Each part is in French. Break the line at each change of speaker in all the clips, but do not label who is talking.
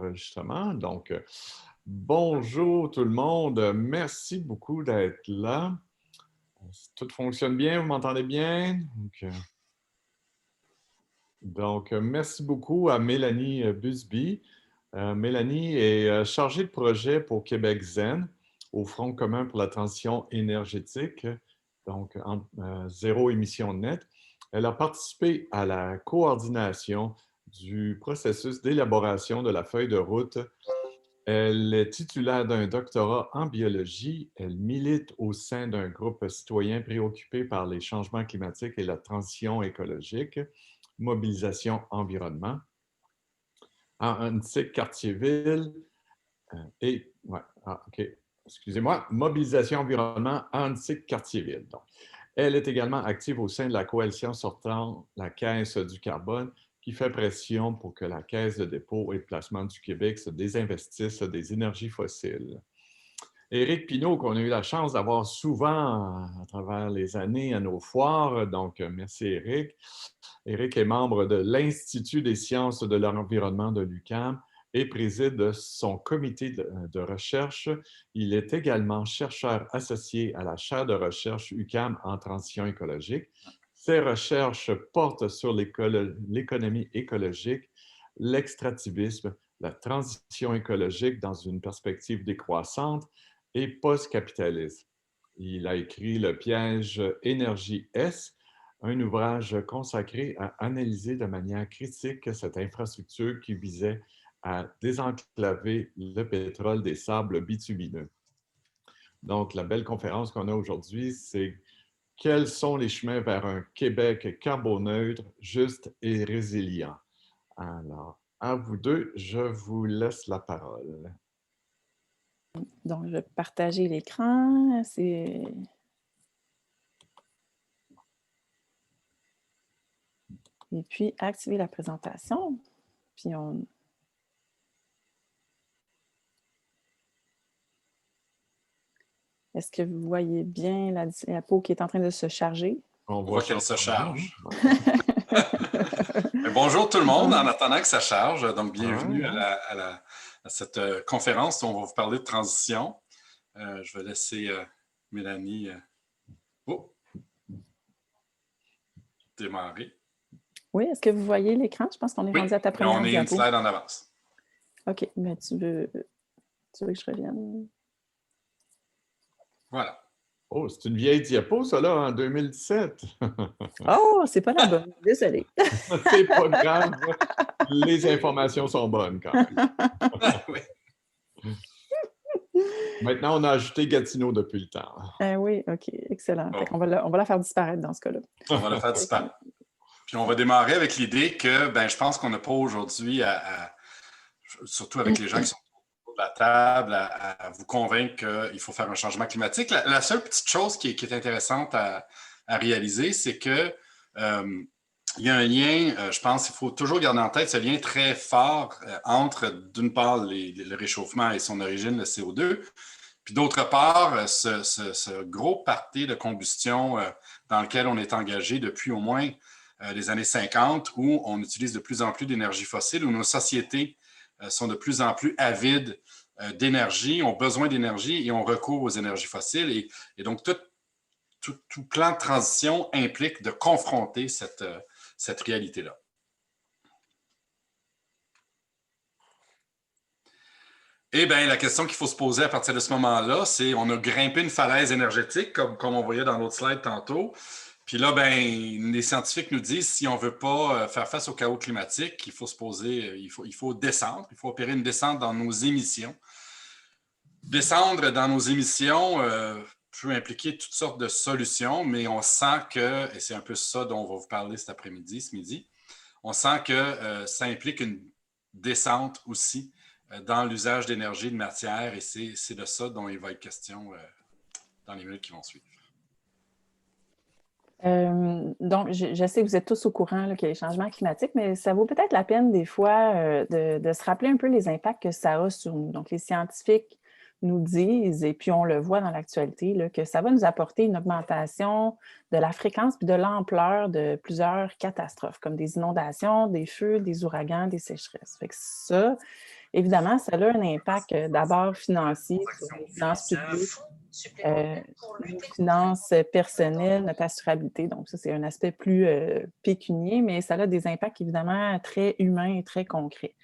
enregistrement. Donc, bonjour tout le monde. Merci beaucoup d'être là. Tout fonctionne bien, vous m'entendez bien? Merci beaucoup à Mélanie Busby. Mélanie est chargée de projet pour Québec Zen au Front commun pour la transition énergétique, donc zéro émission nette. Elle a participé à la coordination du processus d'élaboration de la feuille de route. Elle est titulaire d'un doctorat en biologie. Elle milite au sein d'un groupe citoyen préoccupé par les changements climatiques et la transition écologique, Mobilisation Environnement, à Annecy-Cartierville excusez-moi, Mobilisation Environnement à Annecy-Cartierville. Elle est également active au sein de la coalition sortant la Caisse du carbone, qui fait pression pour que la Caisse de dépôt et de placement du Québec se désinvestisse des énergies fossiles. Éric Pinault, qu'on a eu la chance d'avoir souvent à travers les années à nos foires. Donc, merci Éric. Éric est membre de l'Institut des sciences de l'environnement de l'UQAM et préside son comité de recherche. Il est également chercheur associé à la chaire de recherche UQAM en transition écologique. Ses recherches portent sur l'économie écologique, l'extractivisme, la transition écologique dans une perspective décroissante et post-capitaliste. Il a écrit Le piège Énergie S, un ouvrage consacré à analyser de manière critique cette infrastructure qui visait à désenclaver le pétrole des sables bitumineux. Donc, la belle conférence qu'on a aujourd'hui, c'est quels sont les chemins vers un Québec carboneutre, juste et résilient? Alors, à vous deux, je vous laisse la parole.
Donc, je vais partager l'écran. Et puis, activer la présentation. Puis, Est-ce que vous voyez bien la peau qui est en train de se charger?
On voit qu'elle se charge. Bonjour tout le monde, en attendant que ça charge. Donc, bienvenue à cette conférence où on va vous parler de transition. Je vais laisser Mélanie démarrer.
Oui, est-ce que vous voyez l'écran? Je pense qu'on est rendu à ta première diapo.
On est une slide en avance.
OK, mais tu veux que je revienne?
Voilà.
Oh, c'est une vieille diapo, ça, là, en 2017.
Oh, c'est pas la bonne. Désolée.
C'est pas grave. Les informations sont bonnes, quand même.
Oui.
Maintenant, on a ajouté Gatineau depuis le temps.
Oui, OK, excellent. On va la faire disparaître dans ce cas-là.
On va la faire disparaître. Puis on va démarrer avec l'idée que, je pense qu'on n'a pas aujourd'hui, surtout avec les gens qui sont autour de la table, à vous convaincre qu'il faut faire un changement climatique. La seule petite chose qui est intéressante à réaliser, c'est que il y a un lien, je pense qu'il faut toujours garder en tête ce lien très fort entre, d'une part, le réchauffement et son origine, le CO2, puis d'autre part, ce gros party de combustion dans lequel on est engagé depuis au moins les années 50, où on utilise de plus en plus d'énergie fossile, où nos sociétés sont de plus en plus avides d'énergie, ont besoin d'énergie et ont recours aux énergies fossiles. Et donc, tout plan de transition implique de confronter cette réalité-là. Eh bien, la question qu'il faut se poser à partir de ce moment-là, c'est on a grimpé une falaise énergétique, comme on voyait dans l'autre slide tantôt. Puis là, les scientifiques nous disent si on ne veut pas faire face au chaos climatique, il faut se poser, il faut descendre, il faut opérer une descente dans nos émissions. Descendre dans nos émissions peut impliquer toutes sortes de solutions, mais on sent que, et c'est un peu ça dont on va vous parler cet après-midi, ce midi, on sent que ça implique une descente aussi dans l'usage d'énergie, de matière, et c'est de ça dont il va être question dans les minutes qui vont suivre.
Donc, je sais que vous êtes tous au courant qu'il y a les changements climatiques, mais ça vaut peut-être la peine des fois de se rappeler un peu les impacts que ça a sur nous. Donc, les scientifiques nous disent, et puis on le voit dans l'actualité, que ça va nous apporter une augmentation de la fréquence et de l'ampleur de plusieurs catastrophes, comme des inondations, des feux, des ouragans, des sécheresses. Fait que ça, Évidemment, ça a un impact d'abord financier sur les finances publiques, nos finances personnelles, notre assurabilité. Donc, ça, c'est un aspect plus pécunier, mais ça a des impacts évidemment très humains et très concrets.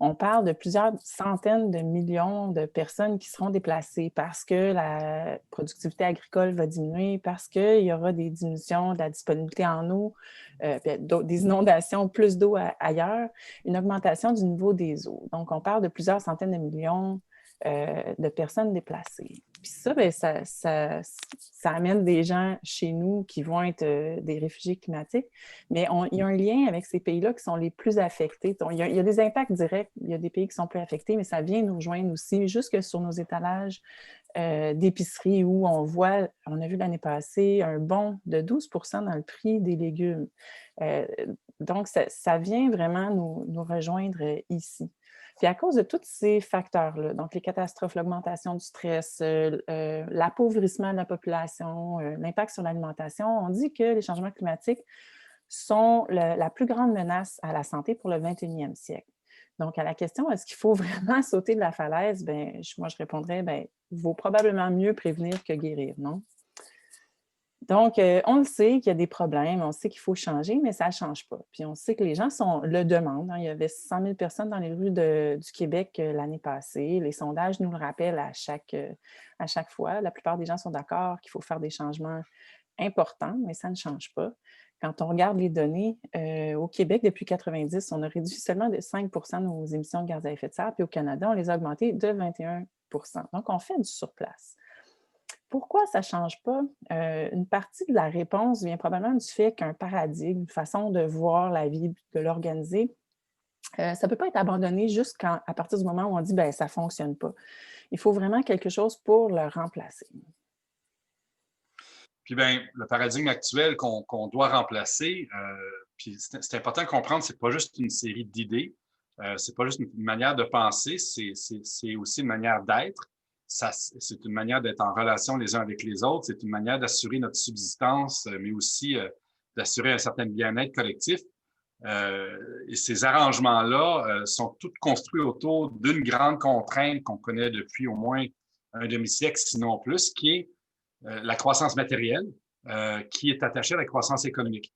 On parle de plusieurs centaines de millions de personnes qui seront déplacées parce que la productivité agricole va diminuer, parce qu'il y aura des diminutions de la disponibilité en eau, des inondations, plus d'eau ailleurs, une augmentation du niveau des eaux. Donc, on parle de plusieurs centaines de millions de personnes déplacées. Puis ça, bien, ça amène des gens chez nous qui vont être des réfugiés climatiques, mais il y a un lien avec ces pays-là qui sont les plus affectés. Il y a des impacts directs, il y a des pays qui sont plus affectés, mais ça vient nous rejoindre aussi, jusque sur nos étalages d'épicerie où on a vu l'année passée un bond de 12 % dans le prix des légumes. Donc, ça vient vraiment nous rejoindre ici. Puis à cause de tous ces facteurs-là, donc les catastrophes, l'augmentation du stress, l'appauvrissement de la population, l'impact sur l'alimentation, on dit que les changements climatiques sont la plus grande menace à la santé pour le 21e siècle. Donc, à la question, est-ce qu'il faut vraiment sauter de la falaise? Bien, moi, je répondrais, bien, il vaut probablement mieux prévenir que guérir, non? Donc, on le sait qu'il y a des problèmes, on sait qu'il faut changer, mais ça ne change pas. Puis on sait que les gens le demandent. Il y avait 100 000 personnes dans les rues du Québec l'année passée. Les sondages nous le rappellent à chaque fois. La plupart des gens sont d'accord qu'il faut faire des changements importants, mais ça ne change pas. Quand on regarde les données, au Québec, depuis 1990, on a réduit seulement de 5 % nos émissions de gaz à effet de serre, puis au Canada, on les a augmentées de 21 %. Donc, on fait du surplace. Pourquoi ça ne change pas? Une partie de la réponse vient probablement du fait qu'un paradigme, une façon de voir la vie, de l'organiser, ça ne peut pas être abandonné juste à partir du moment où on dit ben ça ne fonctionne pas. Il faut vraiment quelque chose pour le remplacer.
Puis bien, le paradigme actuel qu'on doit remplacer, puis c'est important de comprendre, c'est pas juste une série d'idées, c'est pas juste une manière de penser, c'est aussi une manière d'être. C'est une manière d'être en relation les uns avec les autres, c'est une manière d'assurer notre subsistance, mais aussi d'assurer un certain bien-être collectif. Et ces arrangements-là sont tous construits autour d'une grande contrainte qu'on connaît depuis au moins un demi-siècle, sinon plus, qui est la croissance matérielle, qui est attachée à la croissance économique.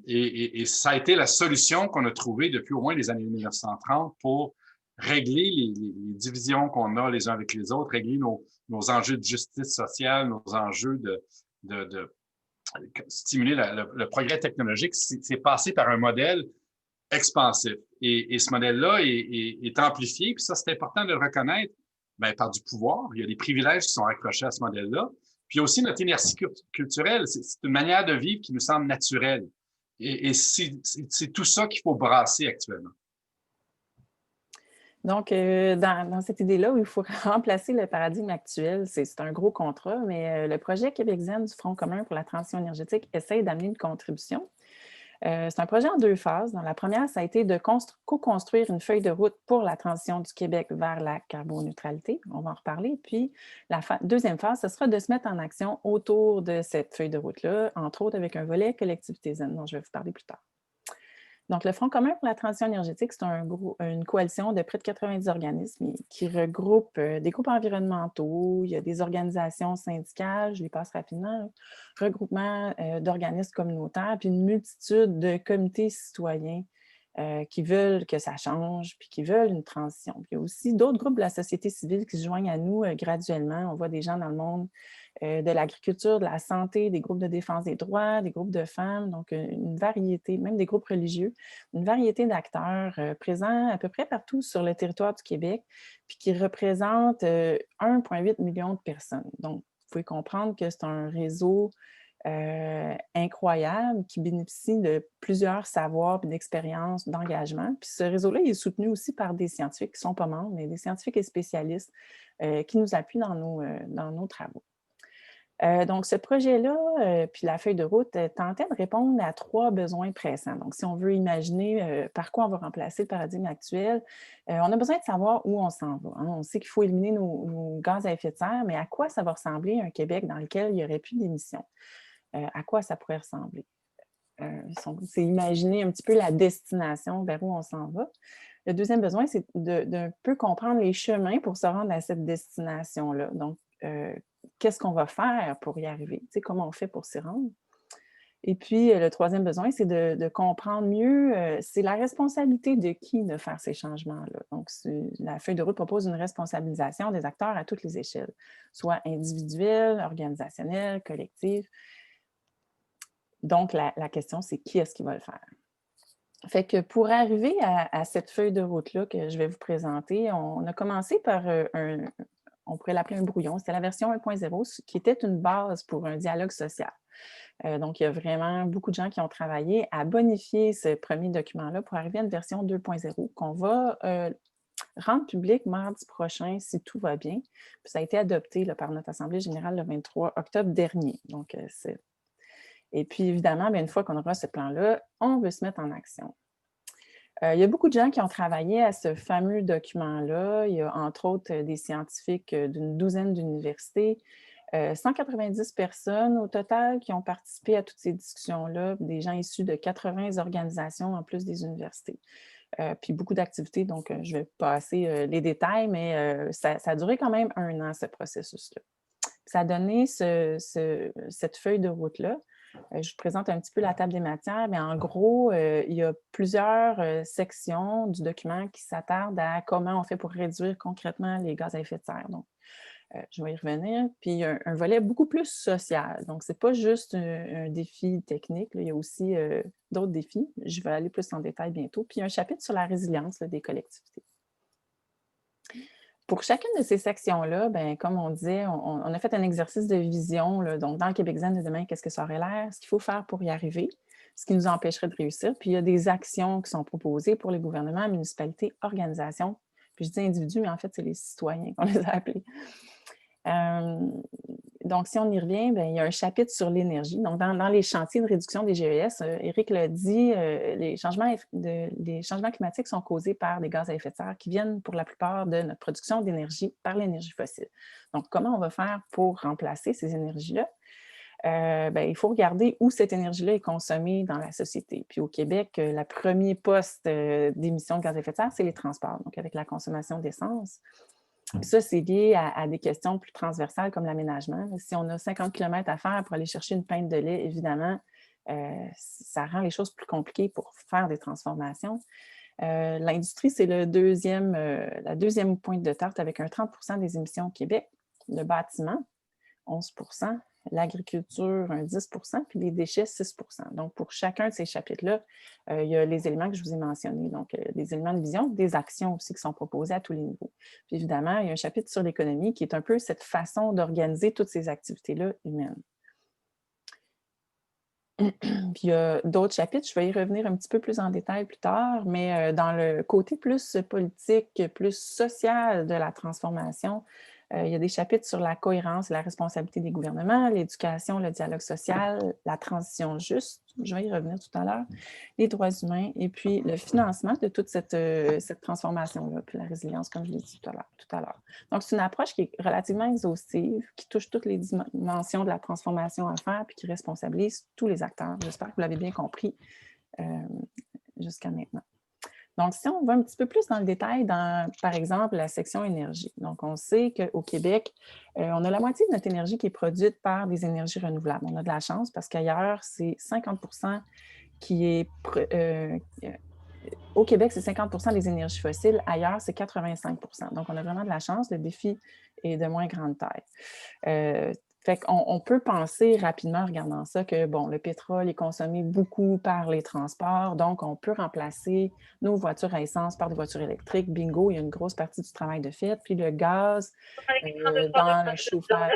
Et ça a été la solution qu'on a trouvée depuis au moins les années 1930 pour régler les divisions qu'on a les uns avec les autres, régler nos enjeux de justice sociale, nos enjeux de stimuler le progrès technologique. C'est passé par un modèle expansif. Et ce modèle-là est amplifié, puis ça, c'est important de le reconnaître, bien, par du pouvoir. Il y a des privilèges qui sont accrochés à ce modèle-là. Puis aussi notre inertie culturelle, c'est une manière de vivre qui nous semble naturelle. Et c'est tout ça qu'il faut brasser actuellement.
Donc, dans cette idée-là où il faut remplacer le paradigme actuel, c'est un gros contrat, mais le projet Québec Zen du Front commun pour la transition énergétique essaie d'amener une contribution. C'est un projet en 2 phases. Dans la première, ça a été de co-construire une feuille de route pour la transition du Québec vers la carboneutralité. On va en reparler. Puis, la deuxième phase, ce sera de se mettre en action autour de cette feuille de route-là, entre autres avec un volet collectivité zen dont je vais vous parler plus tard. Donc, le Front commun pour la transition énergétique, c'est une coalition de près de 90 organismes qui regroupe des groupes environnementaux, il y a des organisations syndicales, je les passe rapidement, regroupement d'organismes communautaires, puis une multitude de comités citoyens qui veulent que ça change, puis qui veulent une transition. Puis il y a aussi d'autres groupes de la société civile qui se joignent à nous graduellement. On voit des gens dans le monde de l'agriculture, de la santé, des groupes de défense des droits, des groupes de femmes, donc une variété, même des groupes religieux, une variété d'acteurs présents à peu près partout sur le territoire du Québec, puis qui représentent 1,8 million de personnes. Donc, vous pouvez comprendre que c'est un réseau incroyable qui bénéficie de plusieurs savoirs, d'expériences, d'engagement. Puis ce réseau-là, il est soutenu aussi par des scientifiques qui ne sont pas membres, mais des scientifiques et spécialistes qui nous appuient dans nos travaux. Donc, ce projet-là, puis la feuille de route, tentait de répondre à 3 besoins pressants. Donc, si on veut imaginer par quoi on va remplacer le paradigme actuel, on a besoin de savoir où on s'en va. Hein. On sait qu'il faut éliminer nos gaz à effet de serre, mais à quoi ça va ressembler un Québec dans lequel il n'y aurait plus d'émissions? À quoi ça pourrait ressembler? C'est imaginer un petit peu la destination vers où on s'en va. Le deuxième besoin, c'est d'un peu comprendre les chemins pour se rendre à cette destination-là. Donc, qu'est-ce qu'on va faire pour y arriver? Tu sais, comment on fait pour s'y rendre? Et puis, le troisième besoin, c'est de comprendre mieux, c'est la responsabilité de qui de faire ces changements-là. Donc, la feuille de route propose une responsabilisation des acteurs à toutes les échelles, soit individuelle, organisationnelle, collective. Donc, la question, c'est qui est-ce qui va le faire? Fait que pour arriver à cette feuille de route-là que je vais vous présenter, on a commencé par on pourrait l'appeler un brouillon. C'était la version 1.0 qui était une base pour un dialogue social. Donc, il y a vraiment beaucoup de gens qui ont travaillé à bonifier ce premier document-là pour arriver à une version 2.0 qu'on va rendre publique mardi prochain si tout va bien. Puis ça a été adopté là, par notre Assemblée générale le 23 octobre dernier. Donc, et puis, évidemment, bien, une fois qu'on aura ce plan-là, on veut se mettre en action. Il y a beaucoup de gens qui ont travaillé à ce fameux document-là. Il y a entre autres des scientifiques d'une douzaine d'universités, 190 personnes au total qui ont participé à toutes ces discussions-là, des gens issus de 80 organisations en plus des universités. Puis beaucoup d'activités, donc je vais passer les détails, mais ça a duré quand même 1 an, ce processus-là. Ça a donné cette feuille de route-là. Je vous présente un petit peu la table des matières, mais en gros, il y a plusieurs sections du document qui s'attardent à comment on fait pour réduire concrètement les gaz à effet de serre. Donc, je vais y revenir. Puis, il y a un volet beaucoup plus social. Donc, ce n'est pas juste un défi technique, là, il y a aussi d'autres défis. Je vais aller plus en détail bientôt. Puis, il y a un chapitre sur la résilience là, des collectivités. Pour chacune de ces sections-là, ben, comme on disait, on a fait un exercice de vision. Là, donc, dans le Québec Zen de demain, qu'est-ce que ça aurait l'air? Ce qu'il faut faire pour y arriver, ce qui nous empêcherait de réussir. Puis, il y a des actions qui sont proposées pour les gouvernements, municipalités, organisations. Puis, je dis individus, mais en fait, c'est les citoyens qu'on les a appelés. Donc, si on y revient, bien, il y a un chapitre sur l'énergie. Donc, dans les chantiers de réduction des GES, Éric l'a dit, les changements climatiques sont causés par des gaz à effet de serre qui viennent pour la plupart de notre production d'énergie par l'énergie fossile. Donc, comment on va faire pour remplacer ces énergies-là? Bien, il faut regarder où cette énergie-là est consommée dans la société. Puis au Québec, le premier poste d'émissions de gaz à effet de serre, c'est les transports, donc avec la consommation d'essence. Ça, c'est lié à des questions plus transversales comme l'aménagement. Si on a 50 km à faire pour aller chercher une pinte de lait, évidemment, ça rend les choses plus compliquées pour faire des transformations. L'industrie, c'est la deuxième pointe de tarte avec un 30 des émissions au Québec. Le bâtiment, 11 l'agriculture, un 10 puis les déchets, 6 Donc, pour chacun de ces chapitres-là, il y a les éléments que je vous ai mentionnés. Donc, des éléments de vision, des actions aussi qui sont proposées à tous les niveaux. Puis évidemment, il y a un chapitre sur l'économie qui est un peu cette façon d'organiser toutes ces activités-là humaines. Puis il y a d'autres chapitres, je vais y revenir un petit peu plus en détail plus tard, mais dans le côté plus politique, plus social de la transformation, il y a des chapitres sur la cohérence et la responsabilité des gouvernements, l'éducation, le dialogue social, la transition juste, je vais y revenir tout à l'heure, les droits humains et puis le financement de toute cette transformation-là, puis la résilience, comme je l'ai dit tout à l'heure. Donc, c'est une approche qui est relativement exhaustive, qui touche toutes les dimensions de la transformation à faire, puis qui responsabilise tous les acteurs. J'espère que vous l'avez bien compris jusqu'à maintenant. Donc, si on va un petit peu plus dans le détail, dans, par exemple, la section énergie. Donc, on sait qu'au Québec, on a la moitié de notre énergie qui est produite par des énergies renouvelables. On a de la chance parce qu'ailleurs, c'est 50 qui est... au Québec, c'est 50 des énergies fossiles. Ailleurs, c'est 85 Donc, on a vraiment de la chance. Le défi est de moins grande taille. Fait qu'on peut penser rapidement en regardant ça que, bon, le pétrole est consommé beaucoup par les transports, donc on peut remplacer nos voitures à essence par des voitures électriques. Bingo, il y a une grosse partie du travail de fait. Puis le gaz, dans le chauffage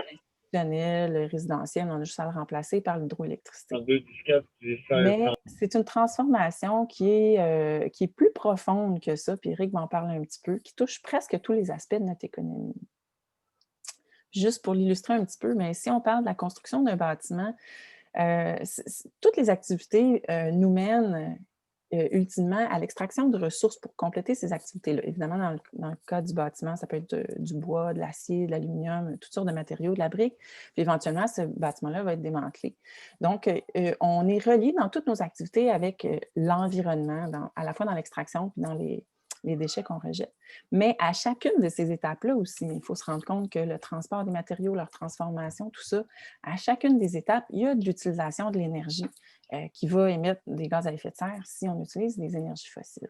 institutionnel, résidentiel, on a juste à le remplacer par l'hydroélectricité. Mais c'est une transformation qui est plus profonde que ça, puis Éric va en parler un petit peu, qui touche presque tous les aspects de notre économie. Juste pour l'illustrer un petit peu, mais si on parle de la construction d'un bâtiment, toutes les activités nous mènent ultimement à l'extraction de ressources pour compléter ces activités-là. Évidemment, dans le cas du bâtiment, ça peut être du bois, de l'acier, de l'aluminium, toutes sortes de matériaux, de la brique. Puis éventuellement, ce bâtiment-là va être démantelé. Donc, on est relié dans toutes nos activités avec l'environnement, à la fois dans l'extraction puis les déchets qu'on rejette. Mais à chacune de ces étapes-là aussi, il faut se rendre compte que le transport des matériaux, leur transformation, tout ça, à chacune des étapes, il y a de l'utilisation de l'énergie qui va émettre des gaz à effet de serre si on utilise des énergies fossiles.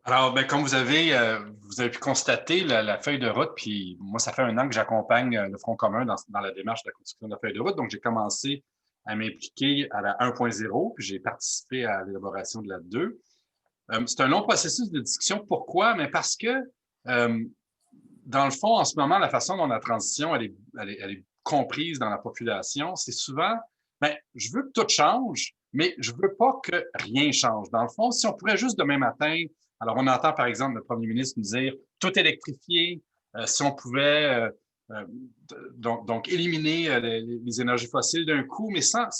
Alors, ben, comme vous avez pu constater la feuille de route, puis moi, ça fait 1 an que j'accompagne le Front commun dans la démarche de la construction de la feuille de route. Donc, j'ai commencé à m'impliquer à la 1.0, puis j'ai participé à l'élaboration de la 2. C'est un long processus de discussion. Pourquoi? Mais parce que, dans le fond, en ce moment, la façon dont la transition elle est comprise dans la population, c'est souvent, ben, je veux que tout change, mais je veux pas que rien change. Dans le fond, si on pourrait juste demain matin, alors on entend par exemple le premier ministre nous dire tout électrifier, si on pouvait donc éliminer les énergies fossiles d'un coup, mais sans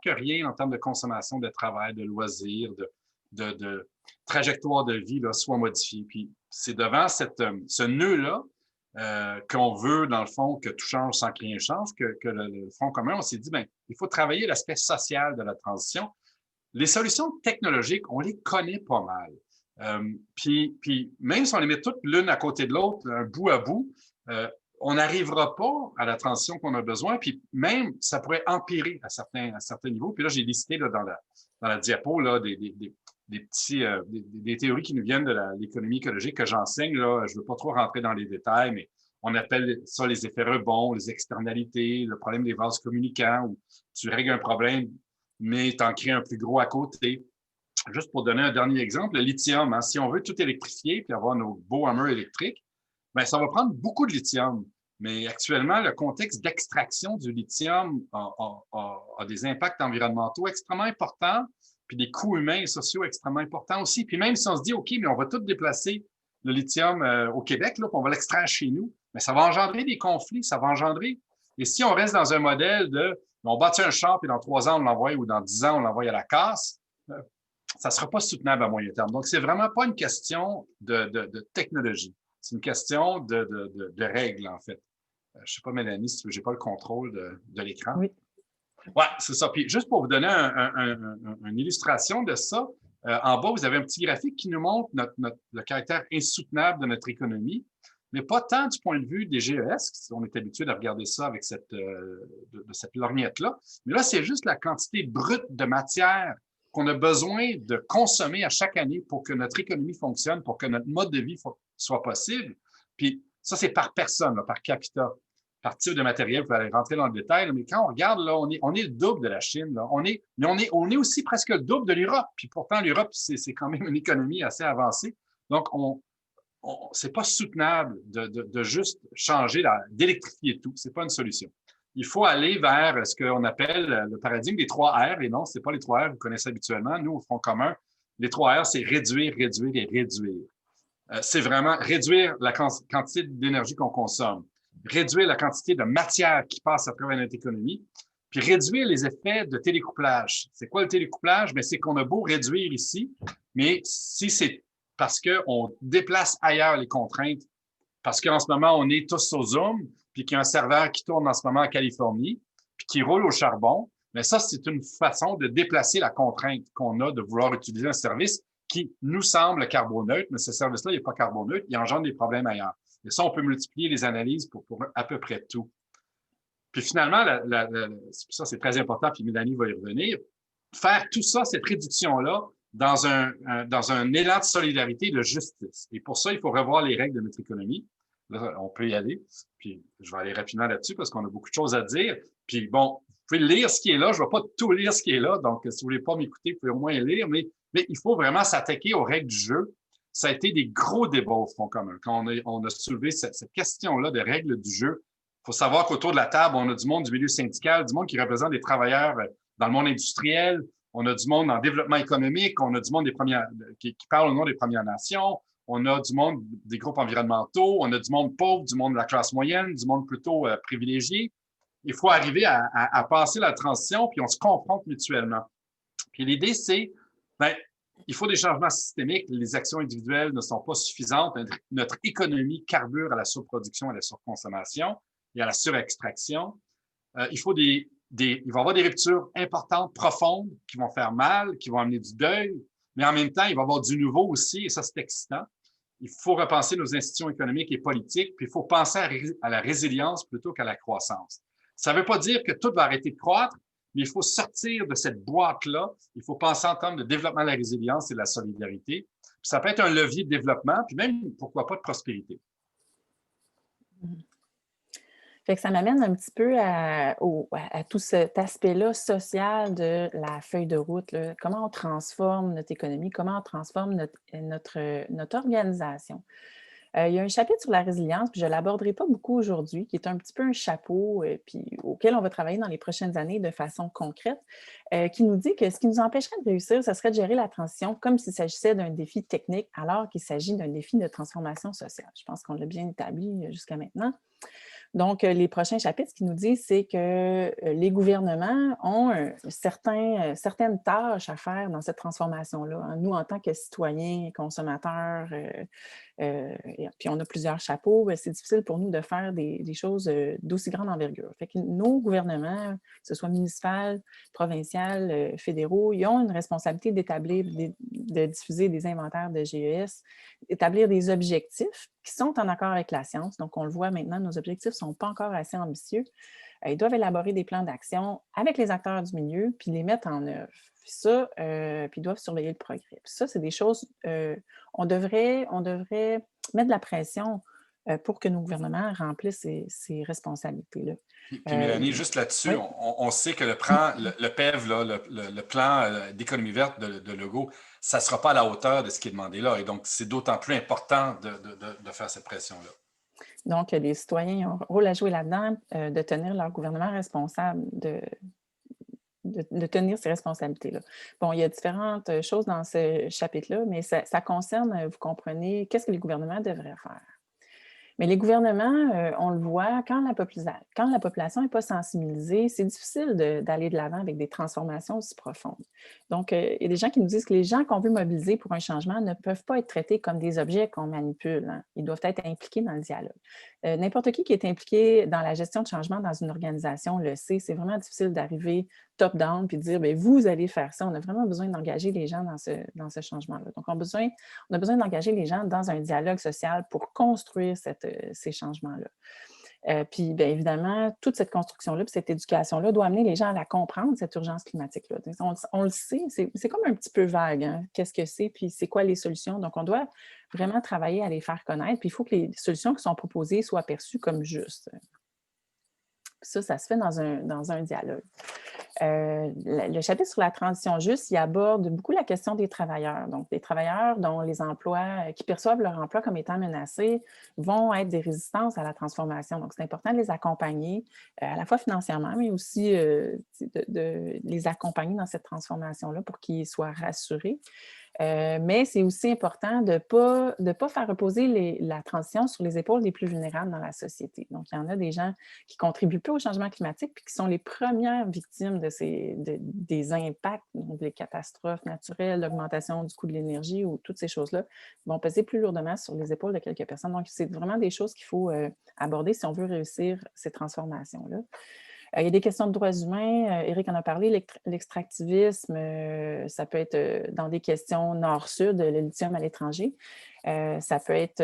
que rien en termes de consommation, de travail, de loisirs, de trajectoire de vie là, soit modifié. Puis c'est devant ce nœud-là qu'on veut, dans le fond, que tout change sans que rien change, que le Front commun, on s'est dit, ben, il faut travailler l'aspect social de la transition. Les solutions technologiques, on les connaît pas mal. Puis même si on les met toutes l'une à côté de l'autre, un bout à bout, on n'arrivera pas à la transition qu'on a besoin, puis même, ça pourrait empirer à certains niveaux. Puis là, j'ai listé là, dans la diapo là, des théories qui nous viennent de l'économie écologique que j'enseigne. Là, je ne veux pas trop rentrer dans les détails, mais on appelle ça les effets rebonds, les externalités, le problème des vases communicants, où tu règles un problème, mais tu en crées un plus gros à côté. Juste pour donner un dernier exemple, le lithium, hein, si on veut tout électrifier puis avoir nos beaux hammers électriques, ben, ça va prendre beaucoup de lithium. Mais actuellement, le contexte d'extraction du lithium a des impacts environnementaux extrêmement importants, puis des coûts humains et sociaux extrêmement importants aussi. Puis même si on se dit, OK, mais on va tout déplacer le lithium au Québec, là, puis on va l'extraire chez nous, mais ça va engendrer des conflits, ça va engendrer. Et si on reste dans un modèle de, on bâtit un champ, puis dans 3 ans, on l'envoie, ou dans 10 ans, on l'envoie à la casse, ça ne sera pas soutenable à moyen terme. Donc, c'est vraiment pas une question de technologie. C'est une question de règles, en fait. Je ne sais pas, Mélanie, si tu veux, j'ai pas le contrôle de l'écran.
Oui.
Oui, c'est ça. Puis juste pour vous donner une illustration de ça, en bas, vous avez un petit graphique qui nous montre le caractère insoutenable de notre économie, mais pas tant du point de vue des GES, on est habitué de regarder ça avec cette lorgnette-là, mais là, c'est juste la quantité brute de matière qu'on a besoin de consommer à chaque année pour que notre économie fonctionne, pour que notre mode de vie soit possible. Puis ça, c'est par personne, là, par capita. Par type de matériel, vous allez rentrer dans le détail, là, mais quand on regarde, là, on est le double de la Chine. Là. On est aussi presque le double de l'Europe. Puis pourtant, l'Europe, c'est quand même une économie assez avancée. Donc, c'est pas soutenable de juste changer, d'électrifier tout. C'est pas une solution. Il faut aller vers ce qu'on appelle le paradigme des 3 R. Et non, c'est pas les 3 R que vous connaissez habituellement. Nous, au Front commun, les 3 R, c'est réduire, réduire et réduire. C'est vraiment réduire la quantité d'énergie qu'on consomme, réduire la quantité de matière qui passe à travers notre économie, puis réduire les effets de télécouplage. C'est quoi le télécouplage? Bien, c'est qu'on a beau réduire ici, mais si c'est parce qu'on déplace ailleurs les contraintes, parce qu'en ce moment, on est tous au Zoom, puis qu'il y a un serveur qui tourne en ce moment en Californie, puis qui roule au charbon, mais ça, c'est une façon de déplacer la contrainte qu'on a de vouloir utiliser un service qui nous semble carboneutre, mais ce service-là, il n'est pas carboneutre, il engendre des problèmes ailleurs. Et ça, on peut multiplier les analyses pour à peu près tout. Puis finalement, ça, c'est très important, puis Mélanie va y revenir, faire tout ça, cette réduction-là, dans un élan de solidarité et de justice. Et pour ça, il faut revoir les règles de notre économie. Là, on peut y aller. Puis je vais aller rapidement là-dessus parce qu'on a beaucoup de choses à dire. Puis bon, vous pouvez lire ce qui est là. Je ne vais pas tout lire ce qui est là. Donc, si vous ne voulez pas m'écouter, vous pouvez au moins lire. Mais il faut vraiment s'attaquer aux règles du jeu. Ça a été des gros débats au Front commun. Quand on a soulevé cette question-là de règles du jeu, il faut savoir qu'autour de la table, on a du monde du milieu syndical, du monde qui représente des travailleurs dans le monde industriel. On a du monde en développement économique. On a du monde qui parle au nom des Premières Nations. On a du monde des groupes environnementaux, on a du monde pauvre, du monde de la classe moyenne, du monde plutôt privilégié. Il faut arriver à passer la transition, puis on se confronte mutuellement. Puis l'idée, c'est, il faut des changements systémiques. Les actions individuelles ne sont pas suffisantes. Notre économie carbure à la surproduction, à la surconsommation et à la surextraction. Il va y avoir des ruptures importantes, profondes, qui vont faire mal, qui vont amener du deuil. mais en même temps, il va y avoir du nouveau aussi, et ça, c'est excitant. Il faut repenser nos institutions économiques et politiques, puis il faut penser à la résilience plutôt qu'à la croissance. Ça ne veut pas dire que tout va arrêter de croître, mais il faut sortir de cette boîte-là. Il faut penser en termes de développement de la résilience et de la solidarité. Puis ça peut être un levier de développement, puis même, pourquoi pas, de prospérité.
Fait que ça m'amène un petit peu à tout cet aspect-là social de la feuille de route, là. Comment on transforme notre économie, comment on transforme notre organisation. Il y a un chapitre sur la résilience, puis je ne l'aborderai pas beaucoup aujourd'hui, qui est un petit peu un chapeau, puis auquel on va travailler dans les prochaines années de façon concrète, qui nous dit que ce qui nous empêcherait de réussir, ce serait de gérer la transition comme s'il s'agissait d'un défi technique, alors qu'il s'agit d'un défi de transformation sociale. Je pense qu'on l'a bien établi jusqu'à maintenant. Donc, les prochains chapitres, ce qu'ils nous disent, c'est que les gouvernements ont certaines tâches à faire dans cette transformation-là. Nous, en tant que citoyens, consommateurs, puis on a plusieurs chapeaux, c'est difficile pour nous de faire des choses d'aussi grande envergure. Fait que nos gouvernements, que ce soit municipal, provincial, fédéraux, ils ont une responsabilité d'établir, de diffuser des inventaires de GES, d'établir des objectifs qui sont en accord avec la science. Donc, on le voit maintenant, nos objectifs ne sont pas encore assez ambitieux. Ils doivent élaborer des plans d'action avec les acteurs du milieu, puis les mettre en œuvre. Puis ça, puis ils doivent surveiller le progrès. Puis ça, c'est des choses, on devrait mettre de la pression pour que nos gouvernements remplissent ces responsabilités-là.
Puis Mélanie, juste là-dessus,
oui.
on sait que le PEV, là, le plan d'économie verte de Legault, ça ne sera pas à la hauteur de ce qui est demandé là. Et donc, c'est d'autant plus important de faire cette pression-là.
Donc, les citoyens ont un rôle à jouer là-dedans, de tenir leur gouvernement responsable de tenir ces responsabilités-là. Bon, il y a différentes choses dans ce chapitre-là, mais ça concerne, vous comprenez, qu'est-ce que les gouvernements devraient faire. Mais les gouvernements, on le voit, quand la population n'est pas sensibilisée, c'est difficile d'aller de l'avant avec des transformations aussi profondes. Donc, il y a des gens qui nous disent que les gens qu'on veut mobiliser pour un changement ne peuvent pas être traités comme des objets qu'on manipule. Hein. Ils doivent être impliqués dans le dialogue. N'importe qui est impliqué dans la gestion de changement dans une organisation le sait. C'est vraiment difficile d'arriver top-down puis de dire, bien, vous allez faire ça. On a vraiment besoin d'engager les gens dans ce changement-là. Donc, on a besoin d'engager les gens dans un dialogue social pour construire ces changements-là. Puis, bien évidemment, toute cette construction-là, puis cette éducation-là doit amener les gens à la comprendre, cette urgence climatique-là. On le sait, c'est comme un petit peu vague, hein? Qu'est-ce que c'est, puis c'est quoi les solutions. Donc, on doit vraiment travailler à les faire connaître, puis il faut que les solutions qui sont proposées soient perçues comme justes. Ça se fait dans un dialogue. Le chapitre sur la transition juste, il aborde beaucoup la question des travailleurs. Donc, des travailleurs dont les emplois, qui perçoivent leur emploi comme étant menacés, vont être des résistances à la transformation. Donc, c'est important de les accompagner, à la fois financièrement, mais aussi de les accompagner dans cette transformation-là pour qu'ils soient rassurés. Mais c'est aussi important de ne pas faire reposer la transition sur les épaules des plus vulnérables dans la société. Donc, il y en a des gens qui contribuent peu au changement climatique puis qui sont les premières victimes des impacts, donc des catastrophes naturelles, l'augmentation du coût de l'énergie ou toutes ces choses-là vont peser plus lourdement sur les épaules de quelques personnes. Donc, c'est vraiment des choses qu'il faut aborder si on veut réussir ces transformations-là. Il y a des questions de droits humains. Éric en a parlé, l'extractivisme, ça peut être dans des questions nord-sud, le lithium à l'étranger. Ça peut être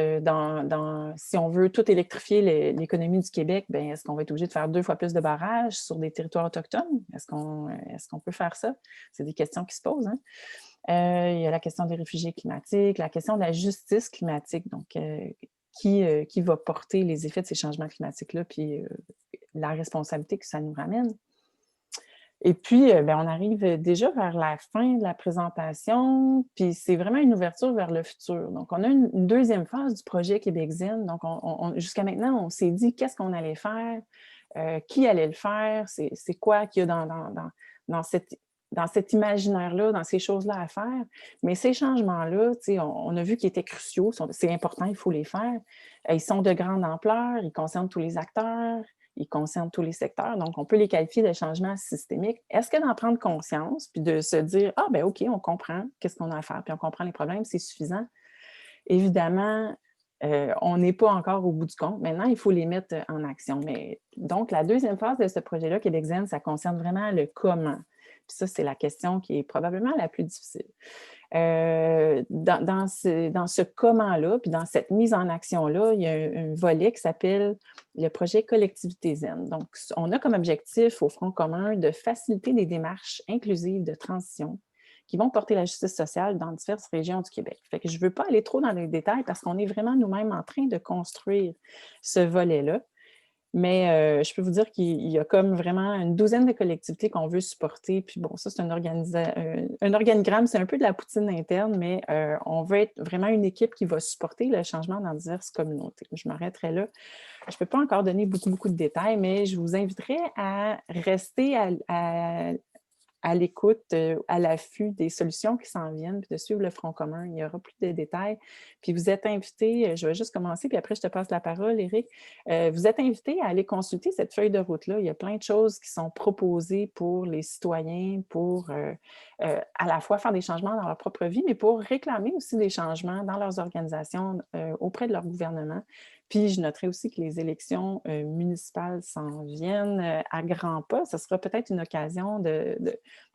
si on veut tout électrifier l'économie du Québec, bien, est-ce qu'on va être obligé de faire 2 fois plus de barrages sur des territoires autochtones? Est-ce qu'on peut faire ça? C'est des questions qui se posent. Hein? Il y a la question des réfugiés climatiques, la question de la justice climatique. Donc, qui va porter les effets de ces changements climatiques-là, puis la responsabilité que ça nous ramène. Et puis, bien, on arrive déjà vers la fin de la présentation, puis c'est vraiment une ouverture vers le futur. Donc, on a une deuxième phase du projet Québec Zen. Donc, jusqu'à maintenant, on s'est dit qu'est-ce qu'on allait faire, qui allait le faire, c'est quoi qu'il y a dans cet imaginaire-là, dans ces choses-là à faire. Mais ces changements-là, on a vu qu'ils étaient cruciaux, c'est important, il faut les faire. Ils sont de grande ampleur, ils concernent tous les acteurs, ils concernent tous les secteurs, donc on peut les qualifier de changements systémiques. Est-ce que d'en prendre conscience, puis de se dire « Ah, bien OK, on comprend qu'est-ce qu'on a à faire, puis on comprend les problèmes, c'est suffisant ». Évidemment, on n'est pas encore au bout du compte. Maintenant, il faut les mettre en action. Mais donc, la deuxième phase de ce projet-là, Québec Zen, ça concerne vraiment le comment. Puis ça, c'est la question qui est probablement la plus difficile. Dans ce comment-là, puis dans cette mise en action-là, il y a un volet qui s'appelle le projet Collectivité Zen. Donc, on a comme objectif au Front commun de faciliter des démarches inclusives de transition qui vont porter la justice sociale dans diverses régions du Québec. Fait que je ne veux pas aller trop dans les détails parce qu'on est vraiment nous-mêmes en train de construire ce volet-là. Mais je peux vous dire qu'il y a comme vraiment une douzaine de collectivités qu'on veut supporter. Puis bon, ça, c'est un organigramme, c'est un peu de la poutine interne, mais on veut être vraiment une équipe qui va supporter le changement dans diverses communautés. Je m'arrêterai là. Je ne peux pas encore donner beaucoup de détails, mais je vous inviterai à rester à l'écoute, à l'affût des solutions qui s'en viennent, puis de suivre le Front commun. Il y aura plus de détails. Puis vous êtes invités, je vais juste commencer, puis après je te passe la parole, Éric. Vous êtes invités à aller consulter cette feuille de route-là. Il y a plein de choses qui sont proposées pour les citoyens, pour à la fois faire des changements dans leur propre vie, mais pour réclamer aussi des changements dans leurs organisations auprès de leur gouvernement. Puis, je noterai aussi que les élections municipales s'en viennent à grands pas. Ce sera peut-être une occasion de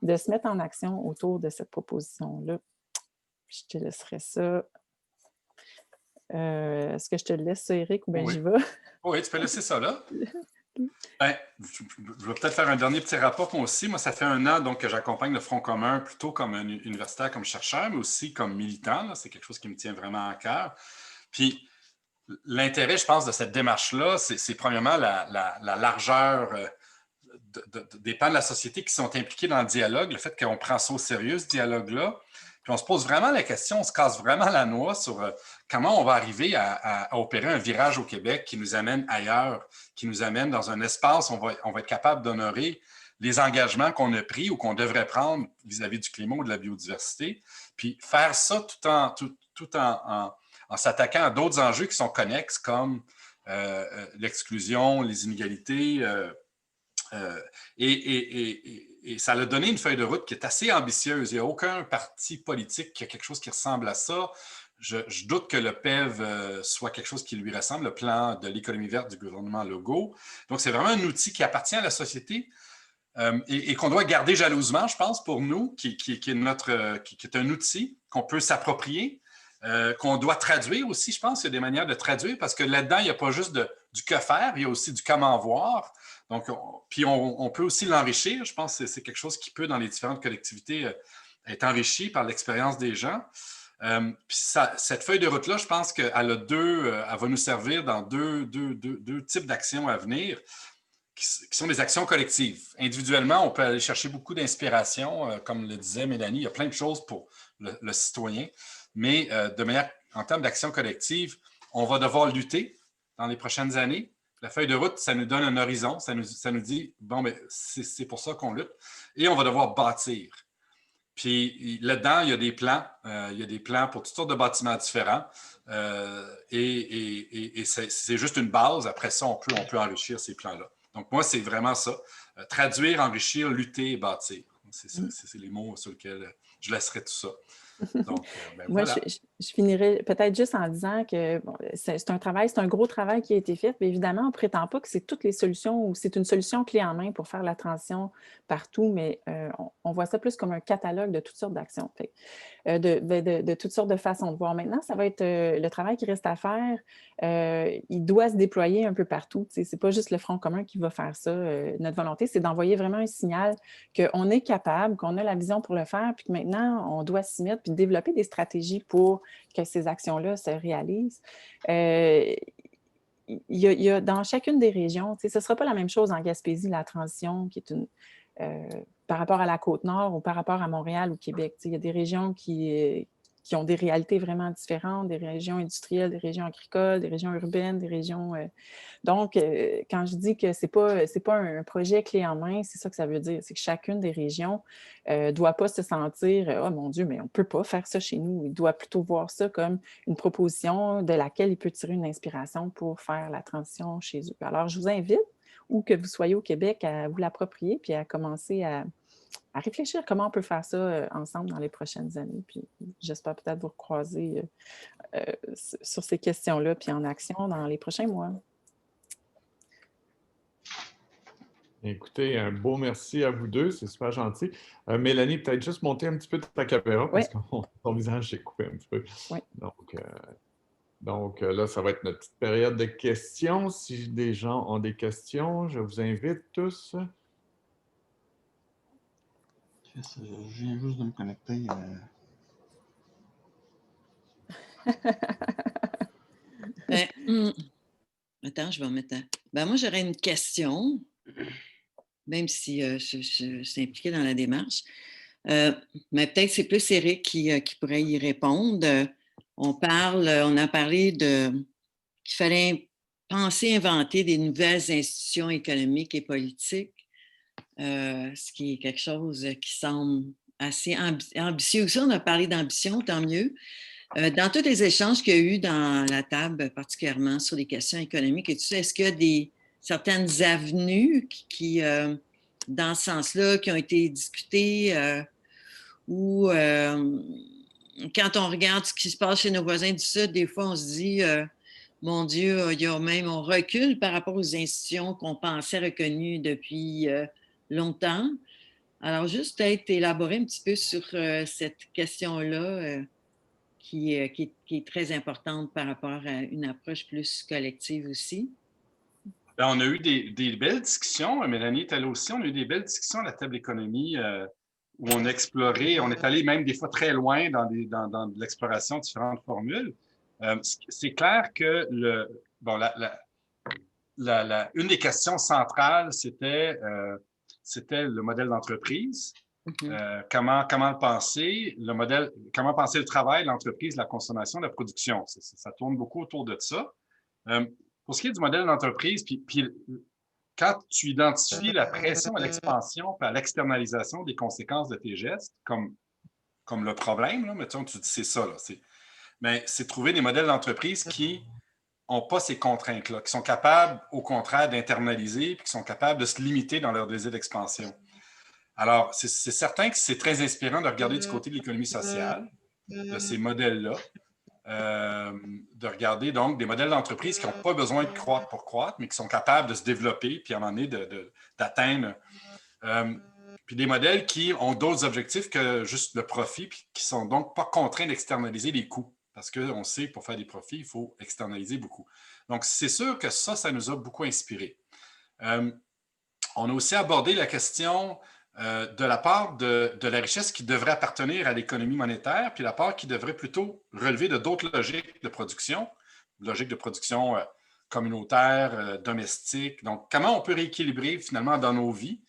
se mettre en action autour de cette proposition-là. Je te laisserai ça. Est-ce que je te laisse ça, Éric, ou bien
Oui.
j'y vais?
Oui, tu peux laisser ça là. Ben, je vais peut-être faire un dernier petit rapport moi aussi. Moi, ça fait 1 an donc, que j'accompagne le Front commun plutôt comme un universitaire, comme chercheur, mais aussi comme militant. C'est quelque chose qui me tient vraiment à cœur. Puis, l'intérêt, je pense, de cette démarche-là, c'est premièrement la largeur des pans de la société qui sont impliqués dans le dialogue, le fait qu'on prend ça au sérieux, ce dialogue-là. Puis on se pose vraiment la question, on se casse vraiment la noix sur comment on va arriver à opérer un virage au Québec qui nous amène ailleurs, qui nous amène dans un espace où on va être capable d'honorer les engagements qu'on a pris ou qu'on devrait prendre vis-à-vis du climat ou de la biodiversité. Puis faire ça tout en s'attaquant à d'autres enjeux qui sont connexes comme l'exclusion, les inégalités. Et ça a donné une feuille de route qui est assez ambitieuse. Il n'y a aucun parti politique qui a quelque chose qui ressemble à ça. Je doute que le PEV soit quelque chose qui lui ressemble, le plan de l'économie verte du gouvernement Legault. Donc, c'est vraiment un outil qui appartient à la société et qu'on doit garder jalousement, je pense, pour nous, qui est un outil qu'on peut s'approprier, qu'on doit traduire aussi, je pense. Il y a des manières de traduire parce que là-dedans, il n'y a pas juste du que faire, il y a aussi du comment voir. Donc, puis on peut aussi l'enrichir. Je pense que c'est quelque chose qui peut, dans les différentes collectivités, être enrichi par l'expérience des gens. Puis cette feuille de route-là, je pense qu'elle va nous servir dans deux types d'actions à venir, qui sont des actions collectives. Individuellement, on peut aller chercher beaucoup d'inspiration. Comme le disait Mélanie, il y a plein de choses pour le citoyen. Mais de manière, en termes d'action collective, on va devoir lutter dans les prochaines années. La feuille de route, ça nous donne un horizon, ça nous dit, bon, ben, c'est pour ça qu'on lutte. Et on va devoir bâtir. Puis là-dedans, il y a des plans pour toutes sortes de bâtiments différents. Et c'est juste une base. Après ça, on peut enrichir ces plans-là. Donc, moi, c'est vraiment ça. Traduire, enrichir, lutter et bâtir. C'est les mots sur lesquels je laisserai tout ça. Donc,
moi,
voilà.
je finirai peut-être juste en disant que bon, c'est un gros travail qui a été fait, mais évidemment, on ne prétend pas que c'est toutes les solutions ou c'est une solution clé en main pour faire la transition partout, mais on voit ça plus comme un catalogue de toutes sortes d'actions, de toutes sortes de façons de voir. Maintenant, ça va être le travail qui reste à faire. Il doit se déployer un peu partout. Ce n'est pas juste le Front commun qui va faire ça. Notre volonté, c'est d'envoyer vraiment un signal qu'on est capable, qu'on a la vision pour le faire, puis que maintenant, on doit s'y mettre, puis développer des stratégies pour que ces actions-là se réalisent. Il y a dans chacune des régions, ce ne sera pas la même chose en Gaspésie, la transition, qui est par rapport à la Côte-Nord ou par rapport à Montréal ou Québec. Il y a des régions qui ont des réalités vraiment différentes, des régions industrielles, des régions agricoles, des régions urbaines, des régions... Donc, quand je dis que ce n'est pas un projet clé en main, c'est ça que ça veut dire. C'est que chacune des régions ne doit pas se sentir « Oh mon Dieu, mais on ne peut pas faire ça chez nous ». Il doit plutôt voir ça comme une proposition de laquelle il peut tirer une inspiration pour faire la transition chez eux. Alors, je vous invite, où que vous soyez au Québec, à vous l'approprier puis à commencer à réfléchir comment on peut faire ça ensemble dans les prochaines années. Puis j'espère peut-être vous recroiser sur ces questions-là puis en action dans les prochains mois.
Écoutez, un beau merci à vous deux, c'est super gentil. Mélanie, peut-être juste monter un petit peu ta caméra
Oui,
parce que ton visage s'est coupé un petit peu.
oui.
Donc, là, ça va être notre petite période de questions. Si des gens ont des questions, je vous invite tous.
Je viens juste de me connecter.
Ben, attends, je vais en mettre Ben, moi, j'aurais une question, même si je suis impliquée dans la démarche. Mais peut-être c'est plus Éric qui pourrait y répondre. On a parlé qu'il fallait penser, inventer des nouvelles institutions économiques et politiques, ce qui est quelque chose qui semble assez ambitieux aussi. On a parlé d'ambition, tant mieux. Dans tous les échanges qu'il y a eu dans la table, particulièrement sur les questions économiques et tout ça, est-ce qu'il y a certaines avenues dans ce sens-là, qui ont été discutées ou quand on regarde ce qui se passe chez nos voisins du Sud, des fois, on se dit, mon Dieu, on recule par rapport aux institutions qu'on pensait reconnues depuis longtemps. Alors, juste peut-être élaborer un petit peu sur cette question-là qui est très importante par rapport à une approche plus collective aussi.
Ben, on a eu des belles discussions. Mélanie est allée aussi. On a eu des belles discussions à la table économie où on a exploré, on est allé même des fois très loin dans l'exploration de différentes formules. C'est clair que une des questions centrales, c'était le modèle d'entreprise. Comment le penser, comment penser le travail, l'entreprise, la consommation, la production. Ça tourne beaucoup autour de ça. Pour ce qui est du modèle d'entreprise, puis quand tu identifies la pression à l'expansion et à l'externalisation des conséquences de tes gestes, comme le problème, là, mettons, tu dis c'est ça, là, mais c'est trouver des modèles d'entreprise qui n'ont pas ces contraintes-là, qui sont capables, au contraire, d'internaliser, puis qui sont capables de se limiter dans leur désir d'expansion. Alors, c'est certain que c'est très inspirant de regarder du côté de l'économie sociale, de ces modèles-là, de regarder donc des modèles d'entreprise qui n'ont pas besoin de croître pour croître, mais qui sont capables de se développer, puis à un moment donné d'atteindre. Puis des modèles qui ont d'autres objectifs que juste le profit, puis qui ne sont donc pas contraints d'externaliser les coûts. Parce qu'on sait que pour faire des profits, il faut externaliser beaucoup. Donc, c'est sûr que ça nous a beaucoup inspiré. On a aussi abordé la question de la part de la richesse qui devrait appartenir à l'économie monétaire, puis la part qui devrait plutôt relever de d'autres logiques de production communautaire, domestique. Donc, comment on peut rééquilibrer finalement dans nos vies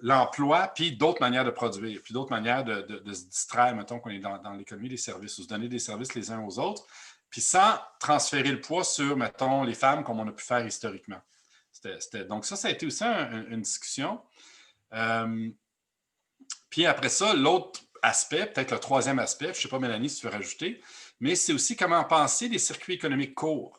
l'emploi, puis d'autres manières de produire, puis d'autres manières de se distraire, mettons qu'on est dans l'économie des services, ou se donner des services les uns aux autres, puis sans transférer le poids sur, mettons, les femmes comme on a pu faire historiquement. Donc ça a été aussi une discussion. Puis après ça, l'autre aspect, peut-être le troisième aspect, je ne sais pas, Mélanie, si tu veux rajouter, mais c'est aussi comment penser des circuits économiques courts.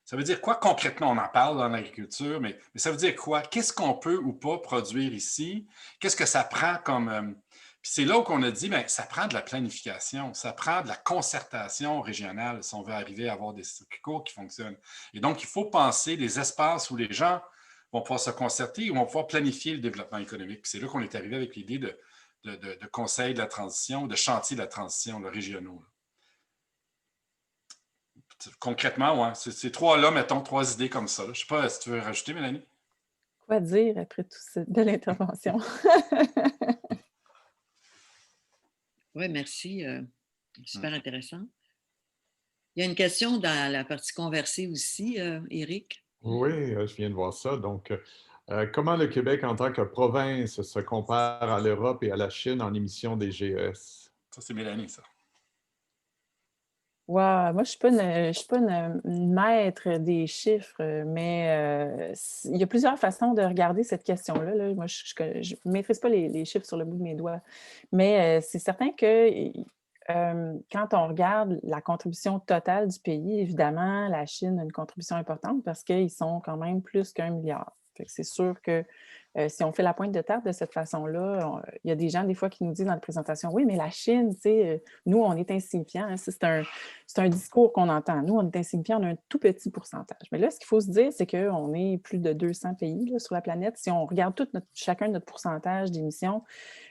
Ça veut dire quoi concrètement? On en parle dans l'agriculture, mais ça veut dire quoi? Qu'est-ce qu'on peut ou pas produire ici? Qu'est-ce que ça prend comme... Puis c'est là où on a dit, bien, ça prend de la planification, ça prend de la concertation régionale si on veut arriver à avoir des circuits courts qui fonctionnent. Et donc, il faut penser des espaces où les gens vont pouvoir se concerter, où vont pouvoir planifier le développement économique. Puis c'est là qu'on est arrivé avec l'idée de conseil de la transition, de chantier de la transition, le régionaux. Concrètement, ouais, c'est trois-là, mettons, trois idées comme ça. Je ne sais pas si tu veux rajouter, Mélanie.
Quoi dire après toute cette belle intervention?
Oui, merci. Super intéressant. Il y a une question dans la partie conversée aussi, Éric.
Oui, je viens de voir ça. Donc, comment le Québec en tant que province se compare à l'Europe et à la Chine en émissions des GES?
Ça, c'est Mélanie, ça.
Wow, moi, je ne suis pas une maître des chiffres, mais il y a plusieurs façons de regarder cette question-là. Là. Moi, je ne maîtrise pas les chiffres sur le bout de mes doigts, mais c'est certain que quand on regarde la contribution totale du pays, évidemment, la Chine a une contribution importante parce qu'ils sont quand même plus qu'1 milliard. C'est sûr que si on fait la pointe de tarte de cette façon-là, il y a des gens des fois qui nous disent dans la présentation, oui, mais la Chine, tu sais, nous, on est insignifiants. Hein, c'est un discours qu'on entend. Nous, on est insignifiants, on a un tout petit pourcentage. Mais là, ce qu'il faut se dire, c'est qu'on est plus de 200 pays là, sur la planète. Si on regarde chacun notre pourcentage d'émissions,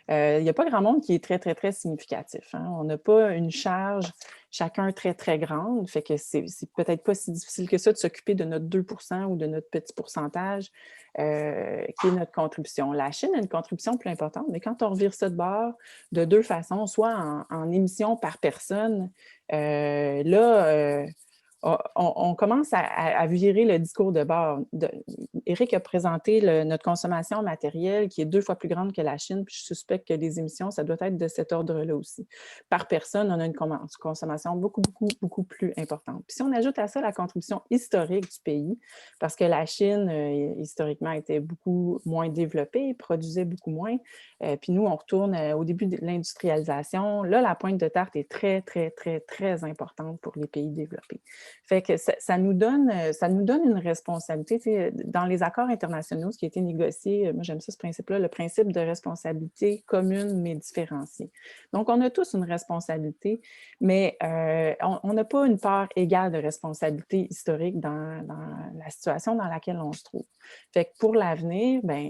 il n'y a pas grand monde qui est très, très, très significatif. Hein. On n'a pas une charge chacun très, très grande. Fait que c'est peut-être pas si difficile que ça de s'occuper de notre 2 ou de notre petit pourcentage qui est notre contribution. La Chine a une contribution plus importante, mais quand on revire ça de bord de deux façons, soit en émissions par personne, on commence à virer le discours de bord. Éric a présenté notre consommation matérielle qui est 2 fois plus grande que la Chine, puis je suspecte que les émissions, ça doit être de cet ordre-là aussi. Par personne, on a une consommation beaucoup, beaucoup, beaucoup plus importante. Puis si on ajoute à ça la contribution historique du pays, parce que la Chine, historiquement, était beaucoup moins développée, produisait beaucoup moins, puis nous, on retourne au début de l'industrialisation. Là, la pointe de tarte est très, très, très, très importante pour les pays développés. Fait que ça nous donne une responsabilité. Tu sais, dans les accords internationaux, ce qui a été négocié, moi j'aime ça ce principe-là, le principe de responsabilité commune mais différenciée. Donc, on a tous une responsabilité, mais on n'a pas une part égale de responsabilité historique dans la situation dans laquelle on se trouve. Fait que pour l'avenir, bien,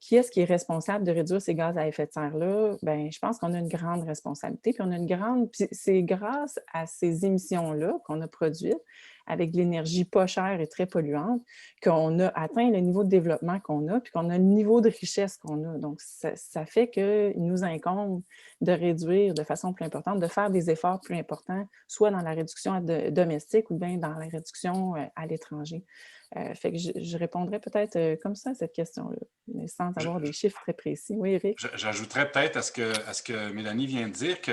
qui est-ce qui est responsable de réduire ces gaz à effet de serre-là? Bien, je pense qu'on a une grande responsabilité. Puis c'est grâce à ces émissions-là qu'on a produites, avec de l'énergie pas chère et très polluante, qu'on a atteint le niveau de développement qu'on a, puis qu'on a le niveau de richesse qu'on a. Donc, ça fait qu'il nous incombe de réduire de façon plus importante, de faire des efforts plus importants, soit dans la réduction domestique ou bien dans la réduction à l'étranger. Fait que je répondrais peut-être comme ça à cette question-là, mais sans avoir des chiffres très précis. Oui, Éric?
J'ajouterais peut-être à ce que Mélanie vient de dire que,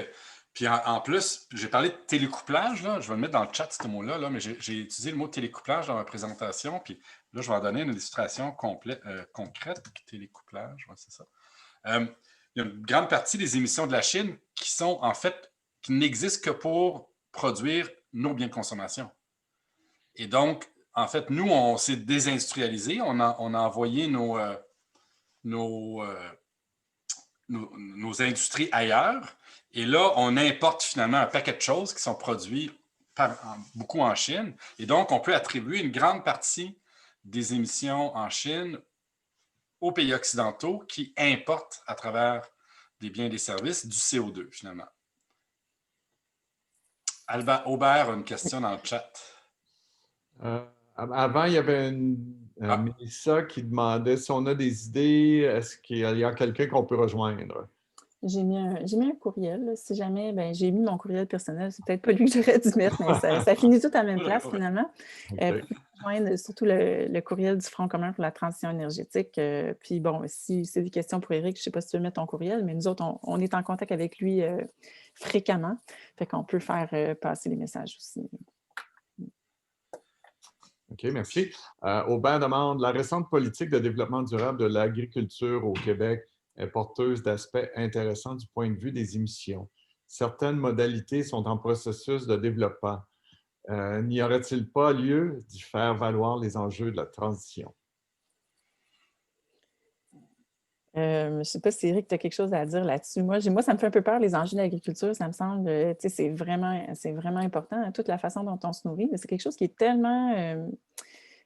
puis en plus, j'ai parlé de télécouplage, là, je vais le mettre dans le chat ce mot-là, là, mais j'ai utilisé le mot télécouplage dans ma présentation, puis là, je vais en donner une illustration concrète. Télécouplage, ouais, c'est ça. Il y a une grande partie des émissions de la Chine qui sont, en fait, qui n'existent que pour produire nos biens de consommation. Et donc, en fait, nous, on s'est désindustrialisé, on a envoyé nos industries ailleurs. Et là, on importe finalement un paquet de choses qui sont produites beaucoup en Chine. Et donc, on peut attribuer une grande partie des émissions en Chine aux pays occidentaux qui importent à travers des biens et des services du CO2, finalement. Aubert a une question dans le chat.
Avant, il y avait Mélissa qui demandait si on a des idées, est-ce qu'il y a quelqu'un qu'on peut rejoindre?
J'ai mis un courriel. Là. Si jamais, ben, j'ai mis mon courriel personnel, c'est peut-être pas lui que j'aurais dû mettre, mais ça finit tout à la même place finalement.
Okay.
Surtout le courriel du Front commun pour la transition énergétique. Puis bon, si c'est des questions pour Éric, je ne sais pas si tu veux mettre ton courriel, mais nous autres, on est en contact avec lui fréquemment. Fait qu'on peut faire passer les messages aussi.
OK, merci. Aubin demande, la récente politique de développement durable de l'agriculture au Québec est porteuse d'aspects intéressants du point de vue des émissions. Certaines modalités sont en processus de développement. N'y aurait-il pas lieu d'y faire valoir les enjeux de la transition?
Je ne sais pas si Éric, tu as quelque chose à dire là-dessus. Moi, ça me fait un peu peur, les enjeux de l'agriculture. Ça me semble, tu sais, c'est vraiment important, hein, toute la façon dont on se nourrit. Mais c'est quelque chose qui est tellement...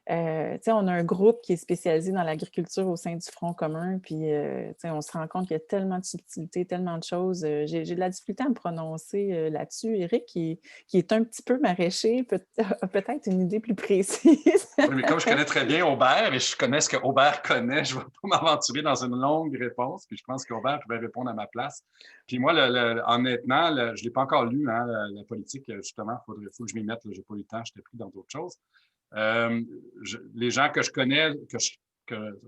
tu sais, on a un groupe qui est spécialisé dans l'agriculture au sein du Front commun, puis tu sais, on se rend compte qu'il y a tellement de subtilités, tellement de choses. J'ai de la difficulté à me prononcer là-dessus. Éric, qui est un petit peu maraîcher, a peut-être une idée plus précise.
Oui, mais comme je connais très bien Aubert et je connais ce que Aubert connaît, je ne vais pas m'aventurer dans une longue réponse, puis je pense qu'Aubert pouvait répondre à ma place. Puis moi, honnêtement, je ne l'ai pas encore lu, hein, la politique, justement, il faut que je m'y mette, je n'ai pas eu le temps, j'étais pris dans d'autres choses. Les gens que je connais,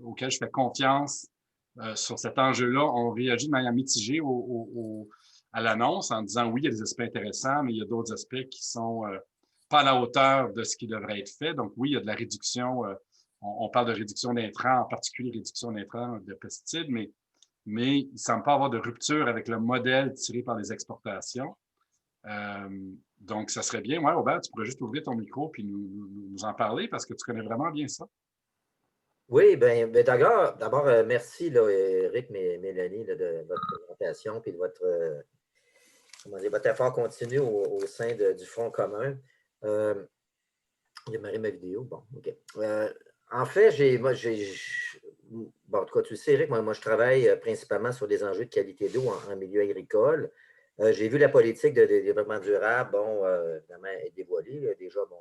auxquels je fais confiance sur cet enjeu-là, ont réagi de manière mitigée à l'annonce en disant oui, il y a des aspects intéressants, mais il y a d'autres aspects qui sont pas à la hauteur de ce qui devrait être fait. Donc oui, il y a de la réduction, on parle de réduction d'intrants, en particulier réduction d'intrants de pesticides, mais il ne semble pas avoir de rupture avec le modèle tiré par les exportations. Donc, ça serait bien. Ouais, Aubert, tu pourrais juste ouvrir ton micro puis nous en parler parce que tu connais vraiment bien ça.
Oui, bien, d'abord, merci, là, Eric, Mélanie, là, de votre présentation et de votre effort continu au sein du Front commun. J'ai démarré ma vidéo. Bon, OK. En fait, bon, en tout cas, tu le sais, Eric, moi, je travaille principalement sur des enjeux de qualité d'eau en milieu agricole. J'ai vu la politique de développement durable, bon, évidemment, est dévoilée, là, déjà, bon,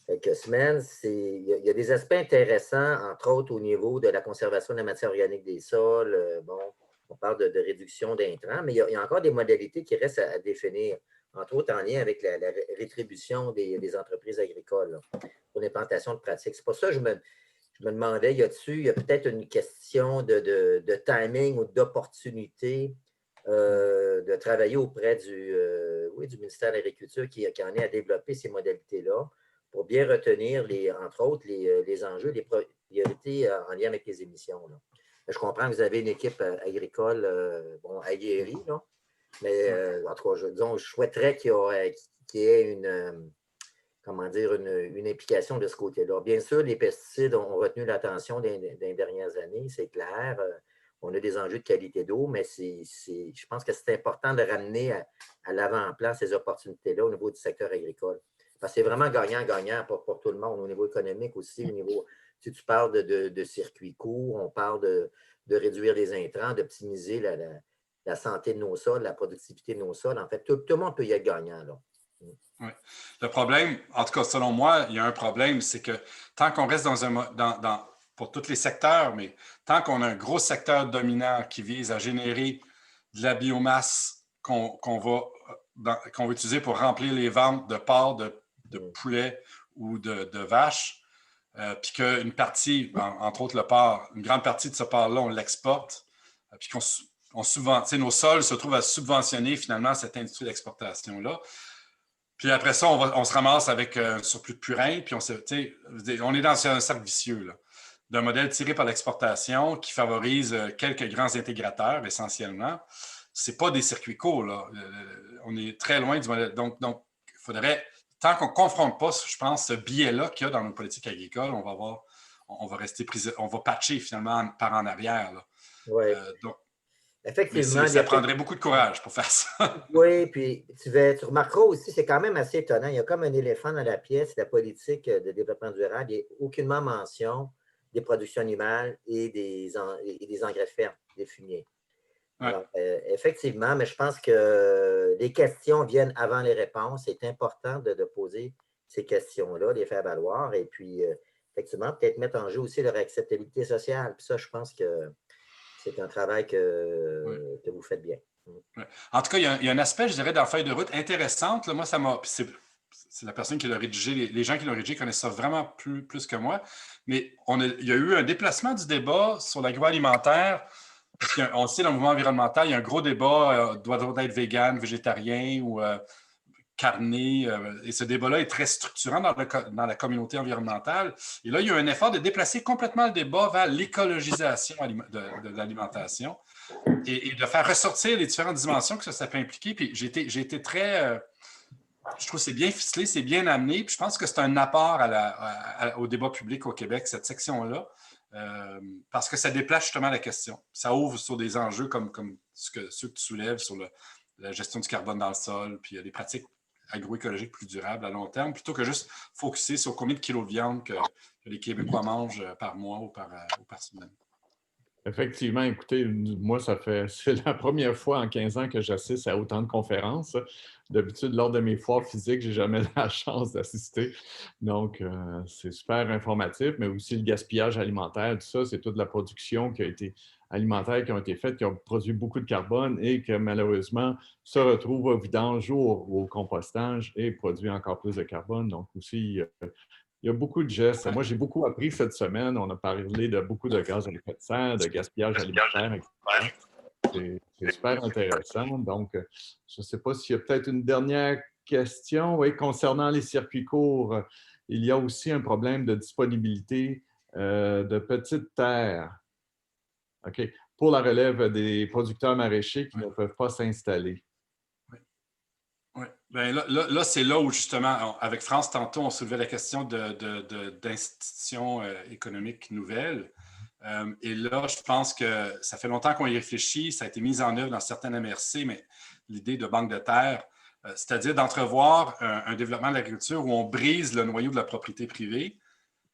quelques semaines. Il y a des aspects intéressants, entre autres au niveau de la conservation de la matière organique des sols. Bon, on parle de réduction d'intrants, mais il y a encore des modalités qui restent à définir, entre autres en lien avec la rétribution des entreprises agricoles là, pour l'implantation de pratiques. C'est pour ça que je me demandais, il y a peut-être une question de timing ou d'opportunité de travailler auprès du ministère de l'Agriculture qui en est à développer ces modalités-là pour bien retenir, entre autres, les enjeux, les priorités en lien avec les émissions. Là. Je comprends que vous avez une équipe agricole aguerrie, là, mais en tout cas, je souhaiterais qu'il y ait une implication de ce côté-là. Bien sûr, les pesticides ont retenu l'attention des dernières années, c'est clair. On a des enjeux de qualité d'eau, mais je pense que c'est important de ramener à l'avant-plan ces opportunités-là au niveau du secteur agricole. Parce que c'est vraiment gagnant-gagnant pour tout le monde, au niveau économique aussi, au niveau, si tu parles de circuits courts, on parle de réduire les intrants, d'optimiser la santé de nos sols, la productivité de nos sols. En fait, tout le monde peut y être gagnant, là.
Oui. Le problème, en tout cas, selon moi, il y a un problème, c'est que tant qu'on reste pour tous les secteurs, mais tant qu'on a un gros secteur dominant qui vise à générer de la biomasse qu'on va utiliser pour remplir les ventes de porcs, de poulets ou de vaches, puis qu'une partie, entre autres le porc, une grande partie de ce porc-là, on l'exporte, puis nos sols se trouvent à subventionner finalement cette industrie d'exportation-là. Puis après ça, on se ramasse avec un surplus de purin, puis on est dans un cercle vicieux là, d'un modèle tiré par l'exportation qui favorise quelques grands intégrateurs essentiellement. Ce n'est pas des circuits courts, là. On est très loin du modèle. Donc il faudrait, tant qu'on ne confronte pas, je pense, ce biais-là qu'il y a dans nos politiques agricoles, on va patcher finalement par en arrière. Là.
Oui. Effectivement.
Ça prendrait beaucoup de courage pour faire ça.
Oui, puis tu remarqueras aussi, c'est quand même assez étonnant. Il y a comme un éléphant dans la pièce, la politique de développement durable. Il n'y a aucunement mention des productions animales et des engrais de ferme, des fumiers. Ouais. Alors, effectivement, mais je pense que les questions viennent avant les réponses. C'est important de poser ces questions-là, de les faire valoir. Et puis, effectivement, peut-être mettre en jeu aussi leur acceptabilité sociale. Puis ça, je pense que c'est un travail que vous faites bien.
Ouais. En tout cas, il y a un aspect, je dirais, dans la feuille de route intéressante. Là, moi, c'est la personne qui l'a rédigé, les gens qui l'ont rédigé connaissent ça vraiment plus que moi. Mais il y a eu un déplacement du débat sur l'agroalimentaire. Parce qu'on sait, dans le mouvement environnemental, il y a un gros débat, doit-on être vegan, végétarien ou carné. Et ce débat-là est très structurant dans la communauté environnementale. Et là, il y a un effort de déplacer complètement le débat vers l'écologisation de l'alimentation et de faire ressortir les différentes dimensions que ça peut impliquer. Puis j'ai été très... je trouve que c'est bien ficelé, c'est bien amené. Puis je pense que c'est un apport au débat public au Québec, cette section-là. Parce que ça déplace justement la question. Ça ouvre sur des enjeux comme ceux que tu soulèves sur la gestion du carbone dans le sol, puis il y a des pratiques agroécologiques plus durables à long terme, plutôt que juste focusser sur combien de kilos de viande que les Québécois mangent par mois ou par semaine.
Effectivement, écoutez, moi, c'est la première fois en 15 ans que j'assiste à autant de conférences. D'habitude, lors de mes foires physiques, je n'ai jamais la chance d'assister. Donc, c'est super informatif, mais aussi le gaspillage alimentaire, tout ça, c'est toute la production alimentaire qui a été faite, qui a produit beaucoup de carbone et que malheureusement se retrouve au vidange ou au compostage et produit encore plus de carbone. Donc, aussi, il y a beaucoup de gestes. Moi, j'ai beaucoup appris cette semaine. On a parlé de beaucoup de gaz à effet de serre, de gaspillage alimentaire, etc. C'est super intéressant. Donc, je ne sais pas s'il y a peut-être une dernière question. Oui, concernant les circuits courts, il y a aussi un problème de disponibilité de petites terres pour la relève des producteurs maraîchers qui ne peuvent pas s'installer.
Oui. Bien, là, c'est là où, justement, avec France, tantôt, on soulevait la question d'institutions économiques nouvelles. Et là, je pense que ça fait longtemps qu'on y réfléchit. Ça a été mis en œuvre dans certaines MRC, mais l'idée de banque de terre, c'est-à-dire d'entrevoir un développement de l'agriculture où on brise le noyau de la propriété privée.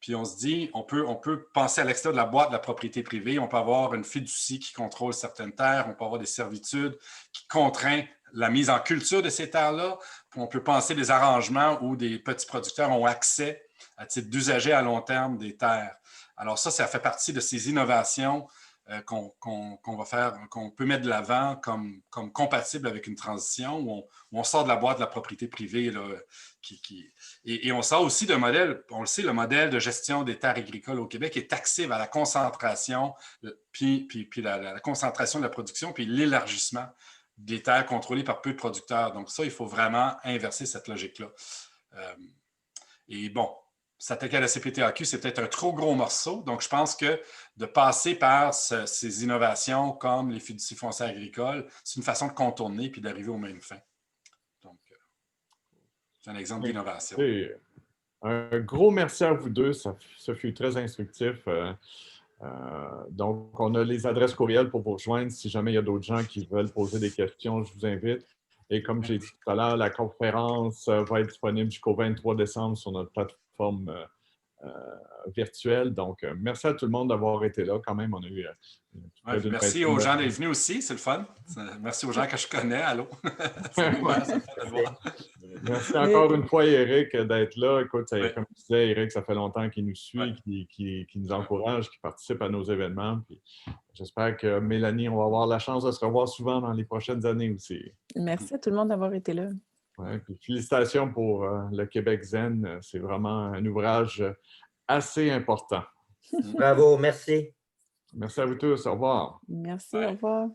Puis on se dit, on peut penser à l'extérieur de la boîte de la propriété privée. On peut avoir une fiducie qui contrôle certaines terres. On peut avoir des servitudes qui contraignent la mise en culture de ces terres-là. Puis on peut penser des arrangements où des petits producteurs ont accès à titre d'usager à long terme des terres. Alors ça fait partie de ces innovations qu'on va faire, qu'on peut mettre de l'avant comme compatible avec une transition où on sort de la boîte de la propriété privée là, et on sort aussi d'un modèle, on le sait, le modèle de gestion des terres agricoles au Québec est taxé vers la concentration, puis la concentration de la production, puis l'élargissement des terres contrôlées par peu de producteurs. Donc ça, il faut vraiment inverser cette logique-là. Et bon, s'attaquer à la CPTAQ, c'est peut-être un trop gros morceau. Donc, je pense que de passer par ces innovations comme les fiducies foncières agricoles, c'est une façon de contourner puis d'arriver aux mêmes fins. Donc, c'est un exemple d'innovation.
Un gros merci à vous deux. Ça fut très instructif. Donc, on a les adresses courriels pour vous rejoindre. Si jamais il y a d'autres gens qui veulent poser des questions, je vous invite. Et comme j'ai dit tout à l'heure, la conférence va être disponible jusqu'au 23 décembre sur notre plateforme virtuelle. Donc, merci à tout le monde d'avoir été là. Quand même, on a eu...
merci aux gens d'être venus aussi, c'est le fun. Merci aux gens que je connais. Allô?
Merci encore une fois, Éric, d'être là. Écoute, comme tu disais, Éric, ça fait longtemps qu'il nous suit, qui nous encourage, qui participe à nos événements. J'espère que Mélanie, on va avoir la chance de se revoir souvent dans les prochaines années aussi.
Merci à tout le monde d'avoir été là.
Ouais, puis félicitations pour le Québec Zen. C'est vraiment un ouvrage assez important.
Bravo, merci.
Merci à vous tous. Au revoir.
Merci, au revoir.